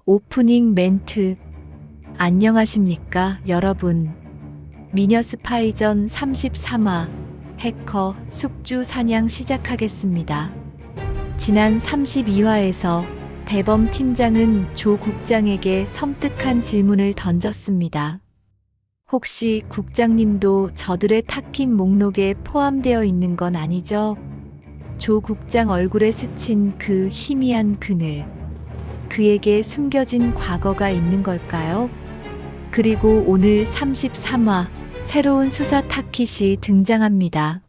오프닝 멘트. 안녕하십니까, 여러분. 미녀 스파이전 33화 해커 숙주 사냥 시작하겠습니다. 지난 32화에서 대범 팀장은 조 국장에게 섬뜩한 질문을 던졌습니다. 혹시 국장님도 저들의 타깃 목록에 포함되어 있는 건 아니죠? 조 국장 얼굴에 스친 그 희미한 그늘. 그에게 숨겨진 과거가 있는 걸까요? 그리고 오늘 33화 새로운 수사 타깃이 등장합니다.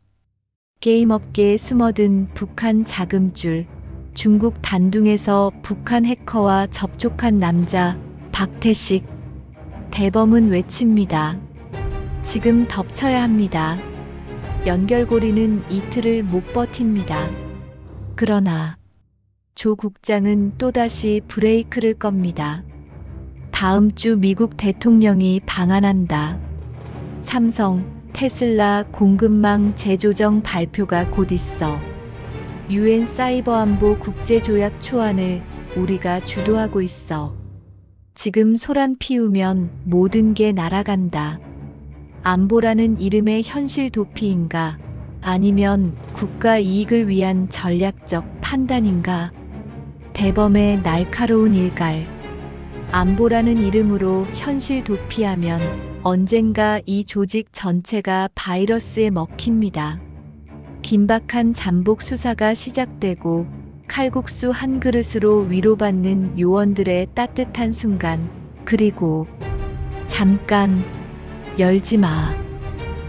게임 업계에 숨어든 북한 자금줄. 중국 단둥에서 북한 해커와 접촉한 남자 박태식. 대범은 외칩니다. 지금 덮쳐야 합니다. 연결고리는 이틀을 못 버팁니다. 그러나 조 국장은 또다시 브레이크를 겁니다. 다음 주 미국 대통령이 방한한다. 삼성, 테슬라 공급망 재조정 발표가 곧 있어. UN 사이버안보 국제조약 초안을 우리가 주도하고 있어. 지금 소란 피우면 모든 게 날아간다. 안보라는 이름의 현실 도피인가? 아니면 국가 이익을 위한 전략적 판단인가? 대범의 날카로운 일갈. 안보라는 이름으로 현실 도피하면 언젠가 이 조직 전체가 바이러스에 먹힙니다. 긴박한 잠복 수사가 시작되고 칼국수 한 그릇으로 위로받는 요원들의 따뜻한 순간. 그리고 잠깐 열지 마.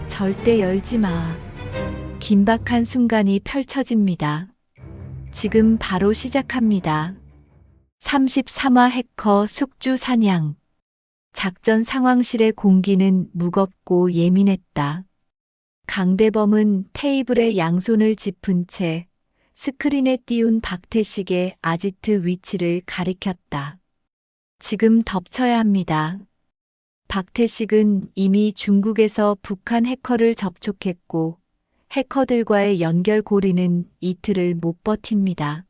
절대 열지 마. 긴박한 순간이 펼쳐집니다. 지금 바로 시작합니다. 33화 해커 숙주 사냥. 작전 상황실의 공기는 무겁고 예민했다. 강대범은 테이블에 양손을 짚은 채 스크린에 띄운 박태식의 아지트 위치를 가리켰다. 지금 덮쳐야 합니다. 박태식은 이미 중국에서 북한 해커를 접촉했고 해커들과의 연결고리는 이틀을 못 버팁니다.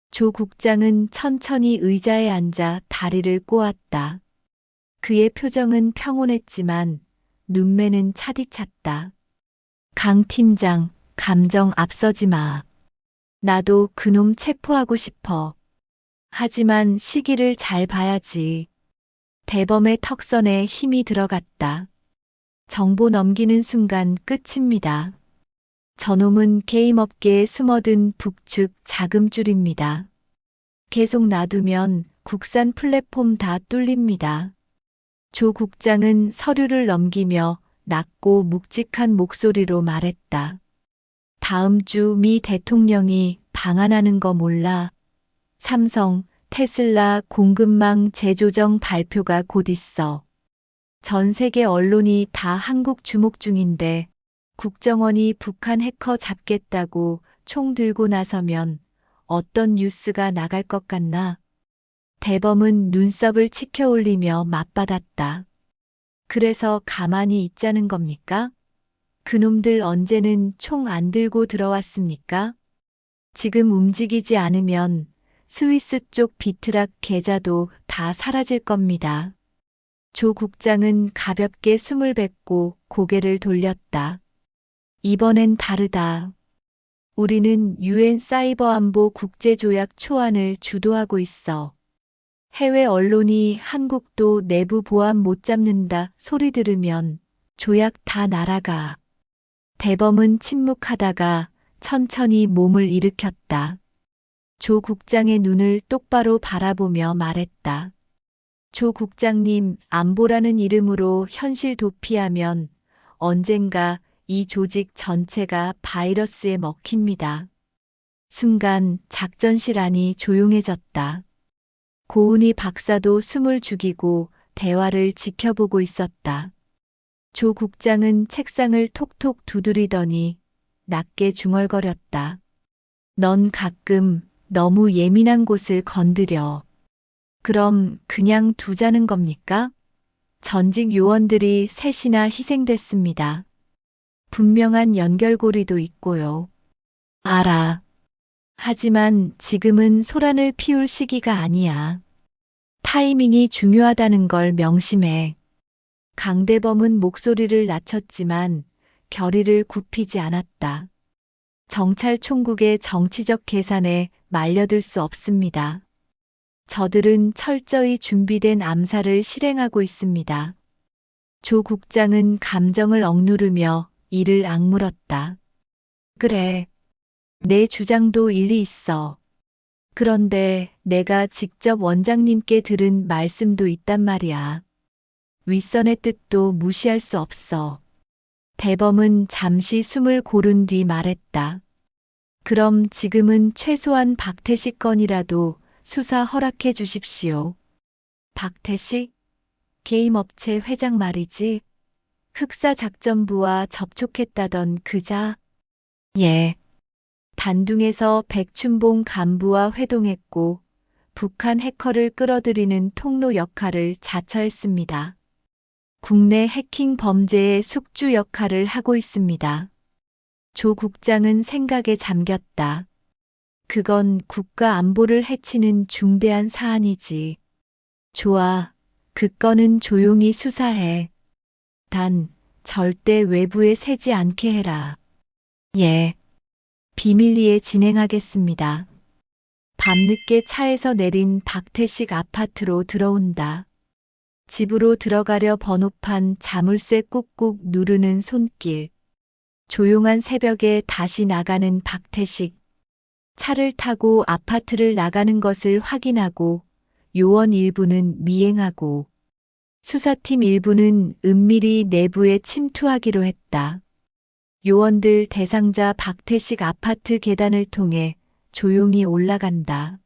조 국장은 천천히 의자에 앉아 다리를 꼬았다. 그의 표정은 평온했지만 눈매는 차디찼다. 강 팀장, 감정 앞서지 마. 나도 그놈 체포하고 싶어. 하지만 시기를 잘 봐야지. 대범의 턱선에 힘이 들어갔다. 정보 넘기는 순간 끝입니다. 저놈은 게임 업계에 숨어든 북측 자금줄입니다. 계속 놔두면 국산 플랫폼 다 뚫립니다. 조 국장은 서류를 넘기며 낮고 묵직한 목소리로 말했다. 다음 주 미 대통령이 방한하는 거 몰라? 삼성, 테슬라 공급망 재조정 발표가 곧 있어. 전 세계 언론이 다 한국 주목 중인데 국정원이 북한 해커 잡겠다고 총 들고 나서면 어떤 뉴스가 나갈 것 같나? 대범은 눈썹을 치켜 올리며 맞받았다. 그래서 가만히 있자는 겁니까? 그놈들 언제는 총 안 들고 들어왔습니까? 지금 움직이지 않으면 스위스 쪽 비트락 계좌도 다 사라질 겁니다. 조 국장은 가볍게 숨을 뱉고 고개를 돌렸다. 이번엔 다르다. 우리는 UN 사이버안보 국제조약 초안을 주도하고 있어. 해외 언론이 한국도 내부 보안 못 잡는다 소리 들으면 조약 다 날아가. 대범은 침묵하다가 천천히 몸을 일으켰다. 조 국장의 눈을 똑바로 바라보며 말했다. 조 국장님, 안보라는 이름으로 현실 도피하면 언젠가 이 조직 전체가 바이러스에 먹힙니다. 순간 작전실 안이 조용해졌다. 고은희 박사도 숨을 죽이고 대화를 지켜보고 있었다. 조 국장은 책상을 톡톡 두드리더니 낮게 중얼거렸다. 넌 가끔 너무 예민한 곳을 건드려. 그럼 그냥 두자는 겁니까? 전직 요원들이 셋이나 희생됐습니다. 분명한 연결고리도 있고요. 알아. 하지만 지금은 소란을 피울 시기가 아니야. 타이밍이 중요하다는 걸 명심해. 강대범은 목소리를 낮췄지만 결의를 굽히지 않았다. 정찰 총국의 정치적 계산에 말려들 수 없습니다. 저들은 철저히 준비된 암살을 실행하고 있습니다. 조 국장은 감정을 억누르며 이를 악물었다. 그래. 내 주장도 일리 있어. 그런데 내가 직접 원장님께 들은 말씀도 있단 말이야. 윗선의 뜻도 무시할 수 없어. 대범은 잠시 숨을 고른 뒤 말했다. 그럼 지금은 최소한 박태식 건이라도 수사 허락해 주십시오. 박태식? 게임업체 회장 말이지. 흑사작전부와 접촉했다던 그자. 예. 단둥에서 백춘봉 간부와 회동했고 북한 해커를 끌어들이는 통로 역할을 자처했습니다. 국내 해킹 범죄의 숙주 역할을 하고 있습니다. 조 국장은 생각에 잠겼다. 그건 국가 안보를 해치는 중대한 사안이지. 좋아. 그 건은 조용히 수사해. 단, 절대 외부에 새지 않게 해라. 예. 비밀리에 진행하겠습니다. 밤늦게 차에서 내린 박태식 아파트로 들어온다. 집으로 들어가려 번호판 자물쇠 꾹꾹 누르는 손길. 조용한 새벽에 다시 나가는 박태식. 차를 타고 아파트를 나가는 것을 확인하고 요원 일부는 미행하고 수사팀 일부는 은밀히 내부에 침투하기로 했다. 요원들 대상자 박태식 아파트 계단을 통해 조용히 올라간다.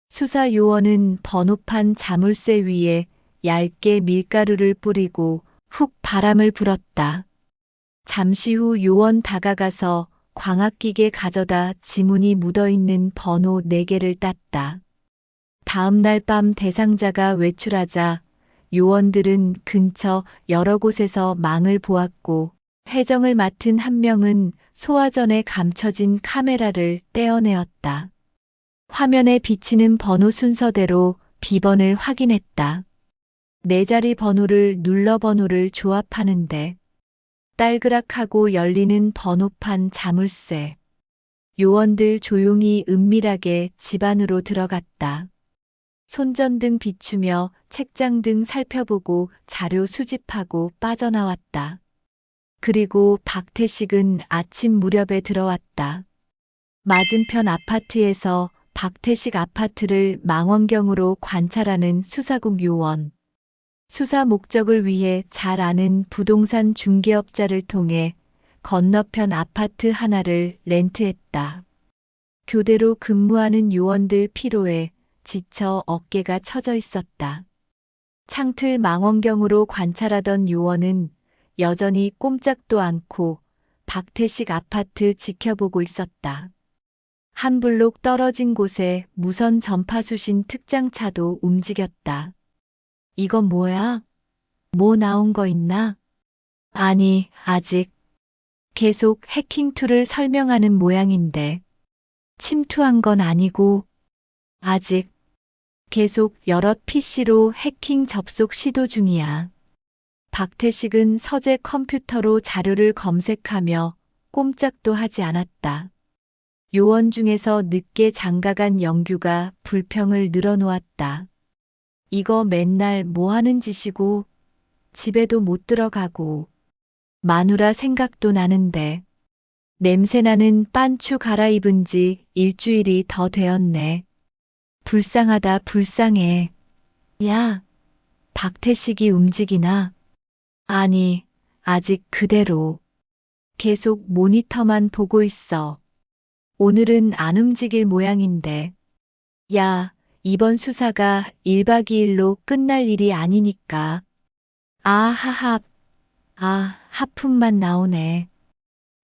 수사 요원은 번호판 자물쇠 위에 얇게 밀가루를 뿌리고 훅 바람을 불었다. 잠시 후 요원 다가가서 광학기계 가져다 지문이 묻어있는 번호 4개를 땄다. 다음 날 밤 대상자가 외출하자 요원들은 근처 여러 곳에서 망을 보았고 해정을 맡은 한 명은 소화전에 감춰진 카메라를 떼어내었다. 화면에 비치는 번호 순서대로 비번을 확인했다. 4자리 번호를 눌러 번호를 조합하는데 딸그락하고 열리는 번호판 자물쇠. 요원들 조용히 은밀하게 집 안으로 들어갔다. 손전등 비추며 책장 등 살펴보고 자료 수집하고 빠져나왔다. 그리고 박태식은 아침 무렵에 들어왔다. 맞은편 아파트에서 박태식 아파트를 망원경으로 관찰하는 수사국 요원. 수사 목적을 위해 잘 아는 부동산 중개업자를 통해 건너편 아파트 하나를 렌트했다. 교대로 근무하는 요원들 피로에 지쳐 어깨가 처져 있었다. 창틀 망원경으로 관찰하던 요원은 여전히 꼼짝도 않고 박태식 아파트 지켜보고 있었다. 한 블록 떨어진 곳에 무선 전파수신 특장차도 움직였다. 이건 뭐야? 뭐 나온 거 있나? 아니, 아직. 계속 해킹 툴을 설명하는 모양인데. 침투한 건 아니고, 아직. 계속 여러 PC로 해킹 접속 시도 중이야. 박태식은 서재 컴퓨터로 자료를 검색하며 꼼짝도 하지 않았다. 요원 중에서 늦게 장가간 영규가 불평을 늘어놓았다. 이거 맨날 뭐 하는 짓이고 집에도 못 들어가고 마누라 생각도 나는데 냄새나는 빤추 갈아입은 지 일주일이 더 되었네. 불쌍하다 불쌍해. 야, 박태식이 움직이나? 아니, 아직 그대로. 계속 모니터만 보고 있어. 오늘은 안 움직일 모양인데. 야, 이번 수사가 1박 2일로 끝날 일이 아니니까. 하품만 나오네.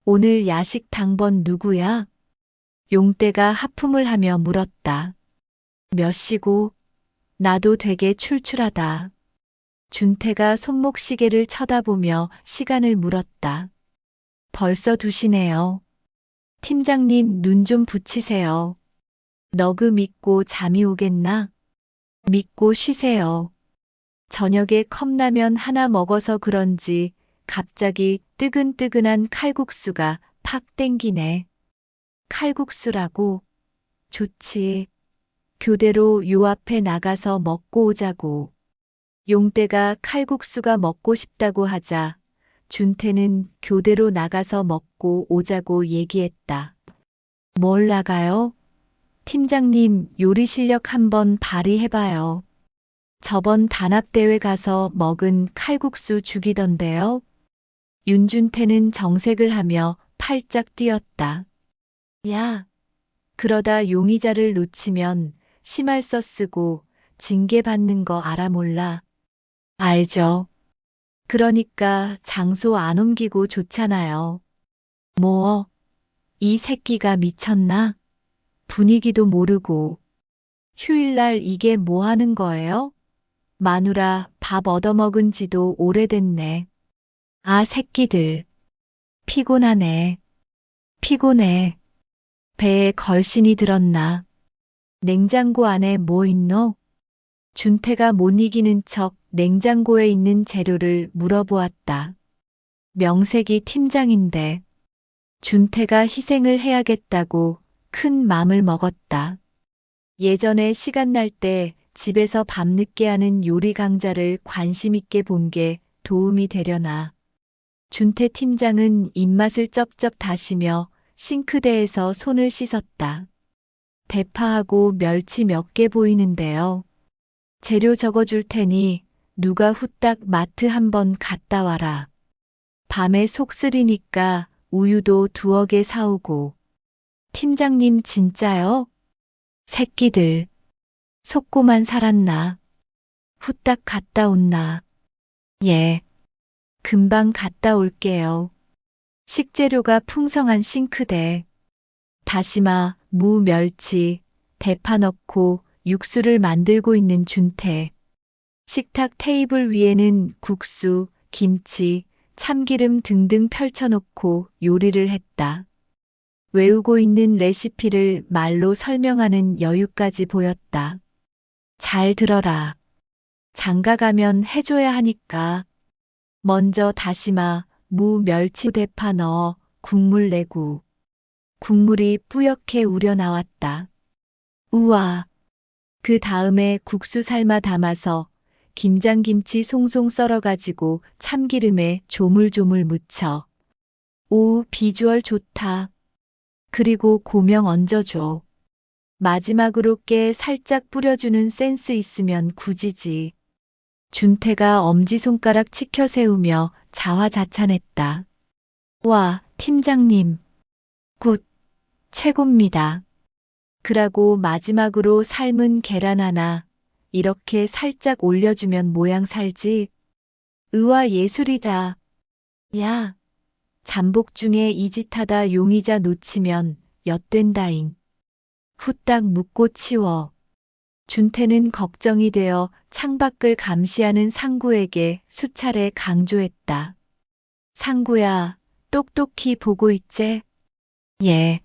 오늘 야식 당번 누구야? 용떼가 하품을 하며 물었다. 몇 시고? 나도 되게 출출하다. 준태가 손목시계를 쳐다보며 시간을 물었다. 벌써 2시네요. 팀장님 눈 좀 붙이세요. 너그 믿고 잠이 오겠나? 믿고 쉬세요. 저녁에 컵라면 하나 먹어서 그런지 갑자기 뜨근뜨근한 칼국수가 팍 땡기네. 칼국수라고? 좋지. 교대로 요 앞에 나가서 먹고 오자고. 용대가 칼국수가 먹고 싶다고 하자 준태는 교대로 나가서 먹고 오자고 얘기했다. 뭘 나가요? 팀장님 요리 실력 한번 발휘해봐요. 저번 단합대회 가서 먹은 칼국수 죽이던데요. 윤준태는 정색을 하며 팔짝 뛰었다. 야, 그러다 용의자를 놓치면 심할서 쓰고 징계받는 거 알아 몰라. 알죠. 그러니까 장소 안 옮기고 좋잖아요. 뭐, 이 새끼가 미쳤나? 분위기도 모르고. 휴일날 이게 뭐 하는 거예요? 마누라 밥 얻어먹은 지도 오래됐네. 아, 새끼들. 피곤하네. 피곤해. 배에 걸신이 들었나? 냉장고 안에 뭐 있노? 준태가 못 이기는 척 냉장고에 있는 재료를 물어보았다. 명색이 팀장인데 준태가 희생을 해야겠다고 큰 맘을 먹었다. 예전에 시간 날 때 집에서 밤늦게 하는 요리 강좌를 관심 있게 본 게 도움이 되려나. 준태 팀장은 입맛을 쩝쩝 다시며 싱크대에서 손을 씻었다. 대파하고 멸치 몇 개 보이는데요. 재료 적어줄 테니 누가 후딱 마트 한번 갔다 와라. 밤에 속 쓰리니까 우유도 2개 사오고. 팀장님 진짜요? 새끼들. 속고만 살았나. 후딱 갔다 온나. 예. 금방 갔다 올게요. 식재료가 풍성한 싱크대. 다시마, 무, 멸치, 대파 넣고 육수를 만들고 있는 준태. 식탁 테이블 위에는 국수, 김치, 참기름 등등 펼쳐놓고 요리를 했다. 외우고 있는 레시피를 말로 설명하는 여유까지 보였다. 잘 들어라. 장가 가면 해줘야 하니까. 먼저 다시마, 무, 멸치, 대파 넣어 국물 내고. 국물이 뿌옇게 우려나왔다. 우와. 그 다음에 국수 삶아 담아서 김장김치 송송 썰어가지고 참기름에 조물조물 묻혀. 오, 비주얼 좋다. 그리고 고명 얹어줘. 마지막으로 깨 살짝 뿌려주는 센스 있으면 굳이지. 준태가 엄지손가락 치켜 세우며 자화자찬했다. 와, 팀장님. 굿. 최고입니다. 그러고 마지막으로 삶은 계란 하나 이렇게 살짝 올려주면 모양 살지. 의와 예술이다. 야, 잠복 중에 이 짓 하다 용의자 놓치면 엿된다잉. 후딱 묻고 치워. 준태는 걱정이 되어 창밖을 감시하는 상구에게 수차례 강조했다. 상구야, 똑똑히 보고 있제? 예.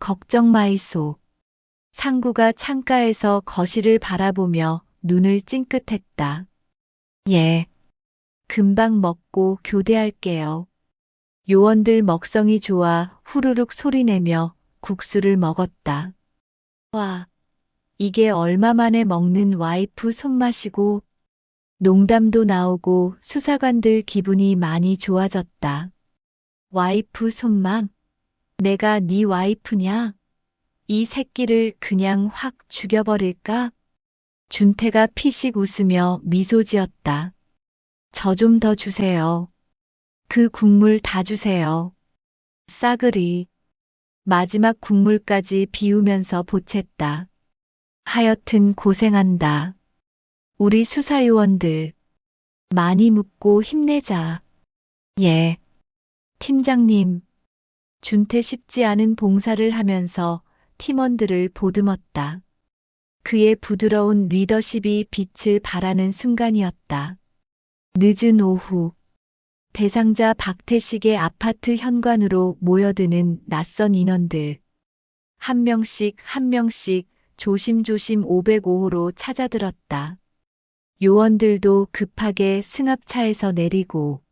걱정 마이소. 상구가 창가에서 거실을 바라보며 눈을 찡긋했다. 예. 금방 먹고 교대할게요. 요원들 먹성이 좋아 후루룩 소리내며 국수를 먹었다. 와, 이게 얼마 만에 먹는 와이프 손맛이고 농담도 나오고 수사관들 기분이 많이 좋아졌다. 와이프 손맛? 내가 네 와이프냐? 이 새끼를 그냥 확 죽여버릴까? 준태가 피식 웃으며 미소 지었다. 저 좀 더 주세요. 그 국물 다 주세요. 싸그리. 마지막 국물까지 비우면서 보챘다. 하여튼 고생한다. 우리 수사요원들. 많이 묻고 힘내자. 예. 팀장님. 준태 쉽지 않은 봉사를 하면서 팀원들을 보듬었다. 그의 부드러운 리더십이 빛을 발하는 순간이었다. 늦은 오후. 대상자 박태식의 아파트 현관으로 모여드는 낯선 인원들. 한 명씩 한 명씩 조심조심 505호로 찾아들었다. 요원들도 급하게 승합차에서 내리고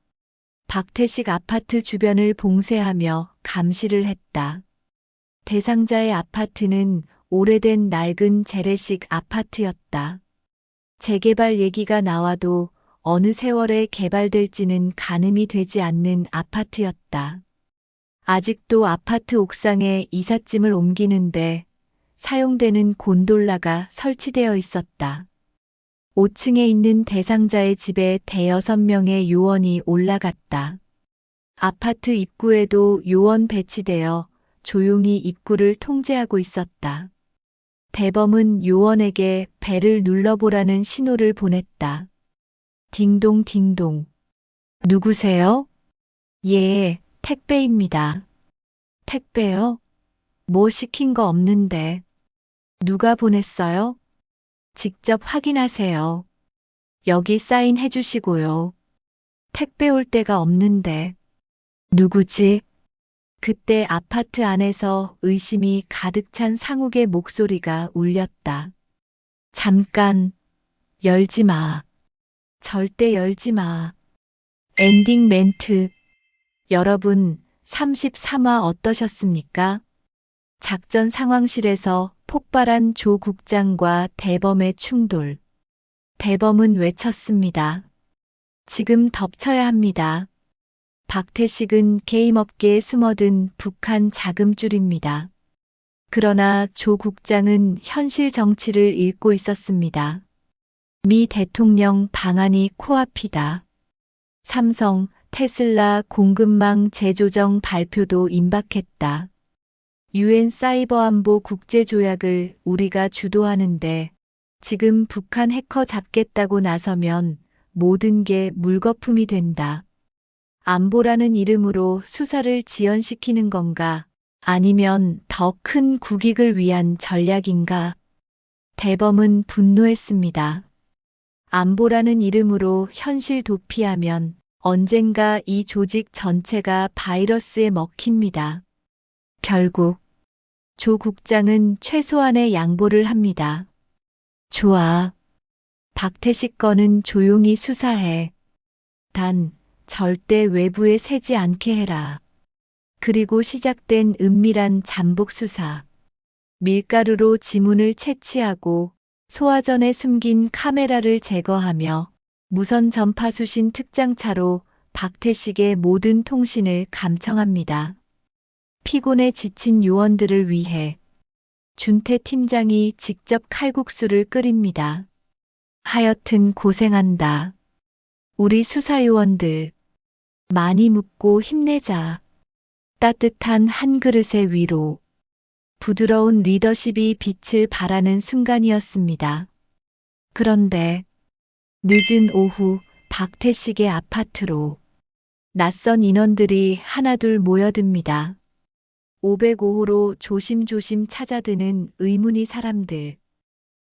박태식 아파트 주변을 봉쇄하며 감시를 했다. 대상자의 아파트는 오래된 낡은 재래식 아파트였다. 재개발 얘기가 나와도 어느 세월에 개발될지는 가늠이 되지 않는 아파트였다. 아직도 아파트 옥상에 이삿짐을 옮기는데 사용되는 곤돌라가 설치되어 있었다. 5층에 있는 대상자의 집에 대여섯 명의 요원이 올라갔다. 아파트 입구에도 요원 배치되어 조용히 입구를 통제하고 있었다. 대범은 요원에게 벨을 눌러보라는 신호를 보냈다. 딩동 딩동. 누구세요? 예, 택배입니다. 택배요? 뭐 시킨 거 없는데. 누가 보냈어요? 직접 확인하세요. 여기 사인해 주시고요. 택배 올 데가 없는데. 누구지? 그때 아파트 안에서 의심이 가득 찬 상욱의 목소리가 울렸다. 잠깐, 열지 마. 절대 열지 마. 엔딩 멘트. 여러분, 33화 어떠셨습니까? 작전 상황실에서 폭발한 조 국장과 대범의 충돌. 대범은 외쳤습니다. 지금 덮쳐야 합니다. 박태식은 게임업계에 숨어든 북한 자금줄입니다. 그러나 조 국장은 현실 정치를 읽고 있었습니다. 미 대통령 방한이 코앞이다. 삼성, 테슬라 공급망 재조정 발표도 임박했다. 유엔 사이버안보 국제조약을 우리가 주도하는데 지금 북한 해커 잡겠다고 나서면 모든 게 물거품이 된다. 안보라는 이름으로 수사를 지연시키는 건가? 아니면 더 큰 국익을 위한 전략인가? 대범은 분노했습니다. 안보라는 이름으로 현실 도피하면 언젠가 이 조직 전체가 바이러스에 먹힙니다. 결국 조 국장은 최소한의 양보를 합니다. 좋아. 박태식 건은 조용히 수사해. 단 절대 외부에 새지 않게 해라. 그리고 시작된 은밀한 잠복 수사. 밀가루로 지문을 채취하고 소화전에 숨긴 카메라를 제거하며 무선 전파 수신 특장차로 박태식의 모든 통신을 감청합니다. 피곤에 지친 요원들을 위해 준태 팀장이 직접 칼국수를 끓입니다. 하여튼 고생한다. 우리 수사요원들. 많이 묻고 힘내자. 따뜻한 한 그릇의 위로. 부드러운 리더십이 빛을 발하는 순간이었습니다. 그런데 늦은 오후 박태식의 아파트로 낯선 인원들이 하나둘 모여듭니다. 505호로 조심조심 찾아드는 의문의 사람들.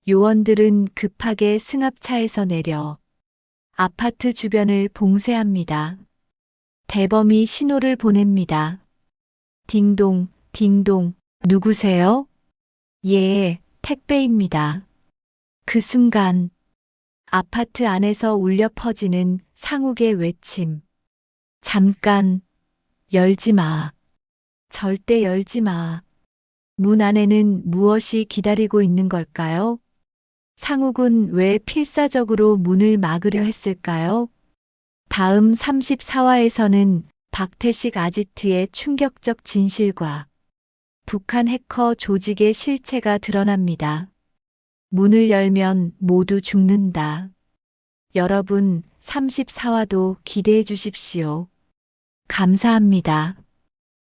요원들은 급하게 승합차에서 내려 아파트 주변을 봉쇄합니다. 대범이 신호를 보냅니다. 딩동, 딩동, 누구세요? 예, 택배입니다. 그 순간 아파트 안에서 울려 퍼지는 상욱의 외침. 잠깐, 열지 마. 절대 열지 마. 문 안에는 무엇이 기다리고 있는 걸까요? 상욱은 왜 필사적으로 문을 막으려 했을까요? 다음 34화에서는 박태식 아지트의 충격적 진실과 북한 해커 조직의 실체가 드러납니다. 문을 열면 모두 죽는다. 여러분, 34화도 기대해 주십시오. 감사합니다.